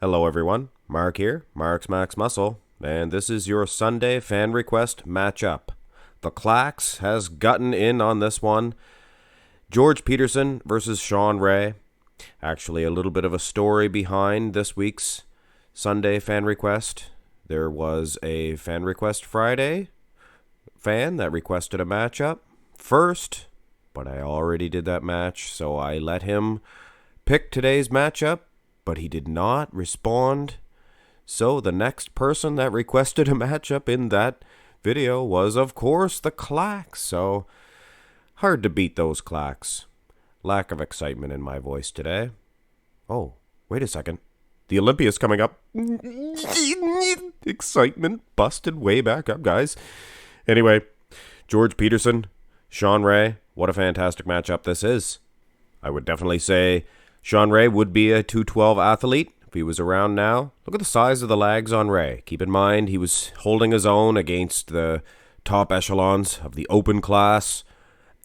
Hello everyone, Mark here, Mark's Max Muscle, and this is your Sunday fan request matchup. The Clax has gotten in on this one. George Peterson versus Shawn Ray. Actually, a little bit of a story behind this week's Sunday fan request. There was a fan request Friday fan that requested a matchup first, but I already did that match, so I let him pick today's matchup, but he did not respond. So the next person that requested a matchup in that video was, of course, the Clax. So hard to beat those Clax. Lack of excitement in my voice today. Oh, wait a second. The Olympia's coming up. Excitement busted way back up, guys. Anyway, George Peterson, Shawn Ray, what a fantastic matchup this is. I would definitely say Shawn Ray would be a 212 athlete if he was around now. Look at the size of the legs on Ray. Keep in mind, he was holding his own against the top echelons of the open class.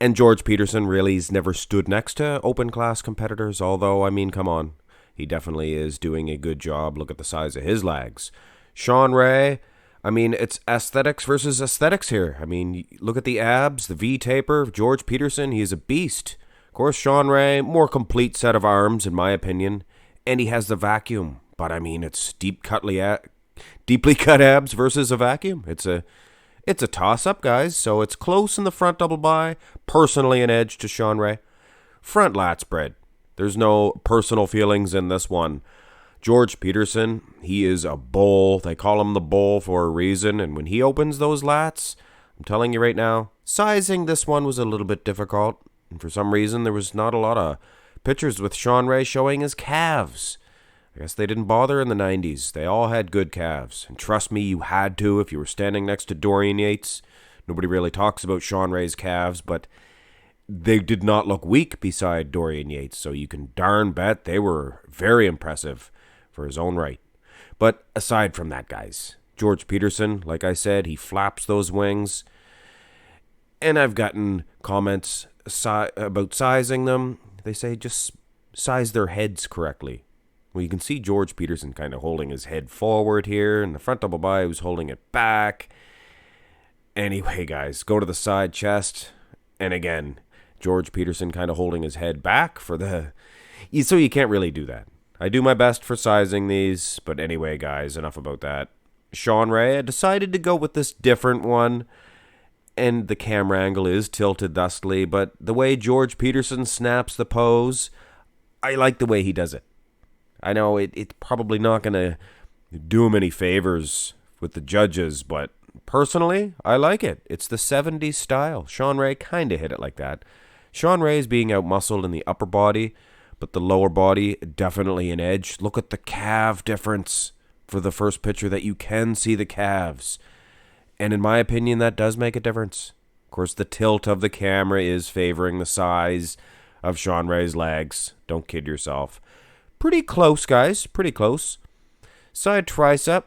And George Peterson really's never stood next to open class competitors, although, I mean, come on. He definitely is doing a good job. Look at the size of his legs. Shawn Ray, I mean, it's aesthetics versus aesthetics here. I mean, look at the abs, the V-taper. George Peterson, he is a beast. Of course, Shawn Ray, more complete set of arms, in my opinion. And he has the vacuum. But, I mean, it's deeply cut abs versus a vacuum. It's a toss-up, guys. So it's close in the front double by. Personally, an edge to Shawn Ray. Front lat spread. There's no personal feelings in this one. George Peterson, he is a bull. They call him the bull for a reason. And when he opens those lats, I'm telling you right now, sizing this one was a little bit difficult. And for some reason, there was not a lot of pictures with Shawn Ray showing his calves. I guess they didn't bother in the 90s. They all had good calves. And trust me, you had to if you were standing next to Dorian Yates. Nobody really talks about Shawn Ray's calves, but they did not look weak beside Dorian Yates. So you can darn bet they were very impressive for his own right. But aside from that, guys, George Peterson, like I said, he flaps those wings. And I've gotten comments about sizing them. They say just size their heads correctly. Well, you can see George Peterson kind of holding his head forward here, and the front double by was holding it back. Anyway, guys, go to the side chest, and again, George Peterson kind of holding his head back for the... So you can't really do that. I do my best for sizing these, but anyway, guys, enough about that. Shawn Ray, I decided to go with this different one, and the camera angle is tilted thusly, but the way George Peterson snaps the pose, I like the way he does it. I know it's probably not going to do him any favors with the judges, but personally, I like it. It's the 70s style. Shawn Ray kind of hit it like that. Shawn Ray is being outmuscled in the upper body, but the lower body, definitely an edge. Look at the calf difference for the first picture that you can see the calves. And in my opinion, that does make a difference. Of course, the tilt of the camera is favoring the size of Shawn Ray's legs. Don't kid yourself. Pretty close, guys. Pretty close. Side tricep.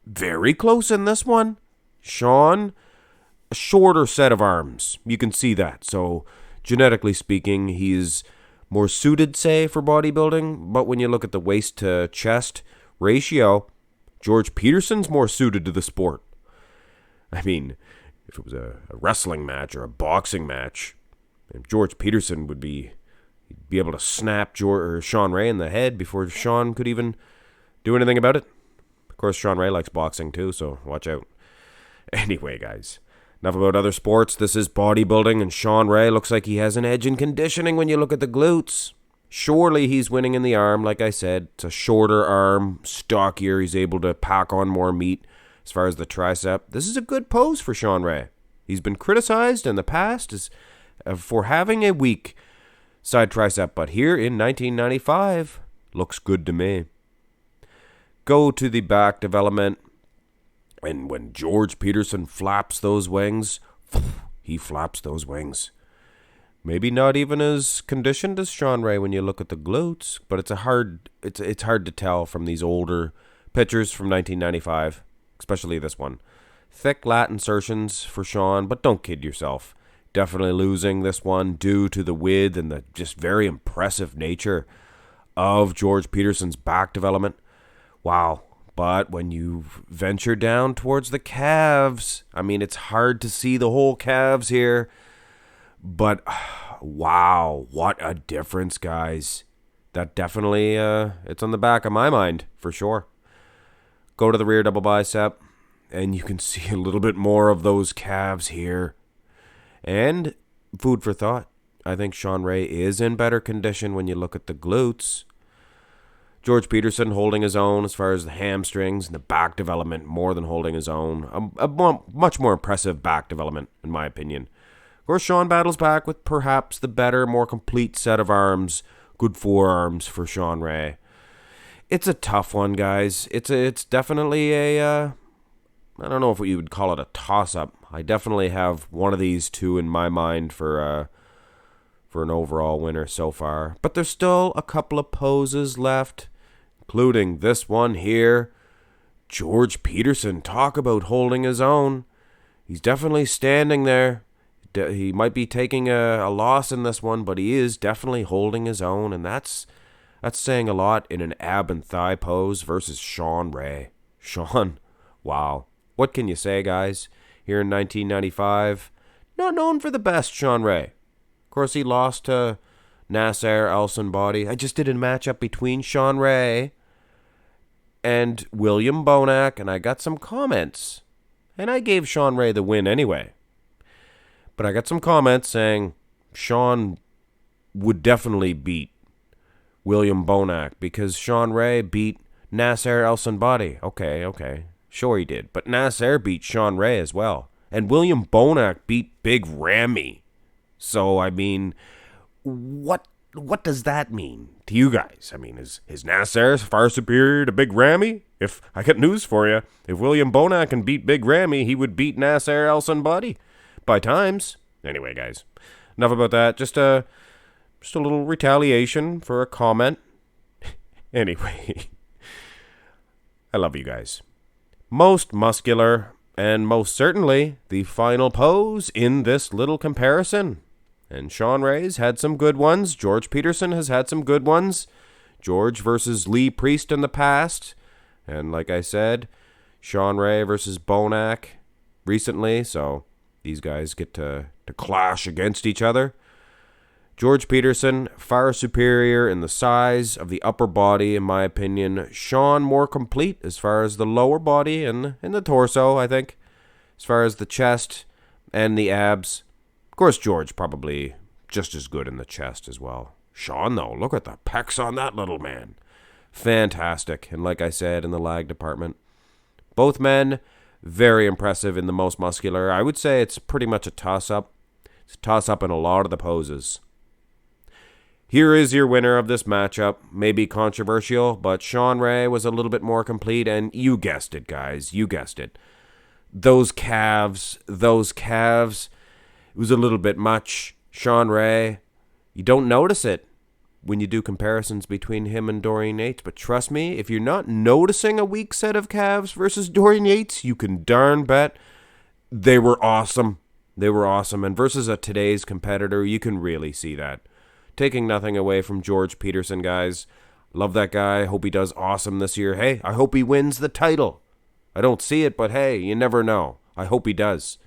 Very close in this one. Shawn, a shorter set of arms. You can see that. So, genetically speaking, he's more suited, say, for bodybuilding. But when you look at the waist to chest ratio, George Peterson's more suited to the sport. I mean, if it was a wrestling match or a boxing match, George Peterson would be able to snap Shawn Ray in the head before Shawn could even do anything about it. Of course, Shawn Ray likes boxing too, so watch out. Anyway, guys, enough about other sports. This is bodybuilding, and Shawn Ray looks like he has an edge in conditioning when you look at the glutes. Surely he's winning in the arm, like I said. It's a shorter arm, stockier. He's able to pack on more meat as far as the tricep. This is a good pose for Shawn Ray. He's been criticized in the past for having a weak side tricep, but here in 1995, looks good to me. Go to the back development, and when George Peterson flaps those wings, he flaps those wings. Maybe not even as conditioned as Shawn Ray when you look at the glutes, but it's hard to tell from these older pictures from 1995, especially this one. Thick lat insertions for Shawn, but don't kid yourself. Definitely losing this one due to the width and the just very impressive nature of George Peterson's back development. wow. But when you venture down towards the calves, I mean, it's hard to see the whole calves here. But wow, what a difference, guys. That definitely, it's on the back of my mind, for sure. Go to the rear double bicep, and you can see a little bit more of those calves here. And food for thought. I think Shawn Ray is in better condition when you look at the glutes. George Peterson holding his own as far as the hamstrings and the back development, more than holding his own. Much more impressive back development, in my opinion. Of course, Shawn battles back with perhaps the better, more complete set of arms. Good forearms for Shawn Ray. It's a tough one, guys. It's definitely a... I don't know if you would call it a toss-up. I definitely have one of these two in my mind for an overall winner so far. But there's still a couple of poses left, including this one here. George Peterson, talk about holding his own. He's definitely standing there. He might be taking a loss in this one, but he is definitely holding his own, and that's saying a lot in an ab and thigh pose versus Shawn Ray. Shawn, wow. What can you say, guys? Here in 1995, not known for the best, Shawn Ray. Of course, he lost to Nasser Al-Sonbody. I just did a matchup between Shawn Ray and William Bonac, and I got some comments. And I gave Shawn Ray the win anyway. But I got some comments saying Shawn would definitely beat William Bonac because Shawn Ray beat Nasser Al-Sonbody. Okay. Sure he did. But Nasser beat Shawn Ray as well. And William Bonac beat Big Ramy. So, I mean, what does that mean to you guys? I mean, is Nasser far superior to Big Ramy? If I got news for you, if William Bonac can beat Big Ramy, he would beat Nasser Al-Sonbody by times. Anyway, guys, enough about that. Just a little retaliation for a comment. Anyway, I love you guys. Most muscular, and most certainly the final pose in this little comparison. And Shawn Ray's had some good ones. George Peterson has had some good ones. George versus Lee Priest in the past. And like I said, Shawn Ray versus Bonac recently. So these guys get to clash against each other. George Peterson, far superior in the size of the upper body, in my opinion. Shawn more complete as far as the lower body and the torso, I think. As far as the chest and the abs. Of course, George probably just as good in the chest as well. Shawn, though, look at the pecs on that little man. Fantastic. And like I said, in the lag department, both men, very impressive in the most muscular. I would say it's pretty much a toss-up. It's a toss-up in a lot of the poses. Here is your winner of this matchup. Maybe controversial, but Shawn Ray was a little bit more complete, and you guessed it, guys. You guessed it. Those calves, it was a little bit much. Shawn Ray, you don't notice it when you do comparisons between him and Dorian Yates, but trust me, if you're not noticing a weak set of calves versus Dorian Yates, you can darn bet they were awesome. They were awesome, and versus a today's competitor, you can really see that. Taking nothing away from George Peterson, guys. Love that guy. Hope he does awesome this year. Hey, I hope he wins the title. I don't see it, but hey, you never know. I hope he does.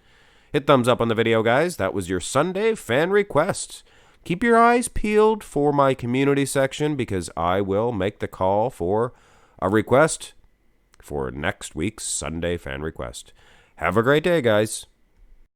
Hit thumbs up on the video, guys. That was your Sunday fan request. Keep your eyes peeled for my community section because I will make the call for a request for next week's Sunday fan request. Have a great day, guys.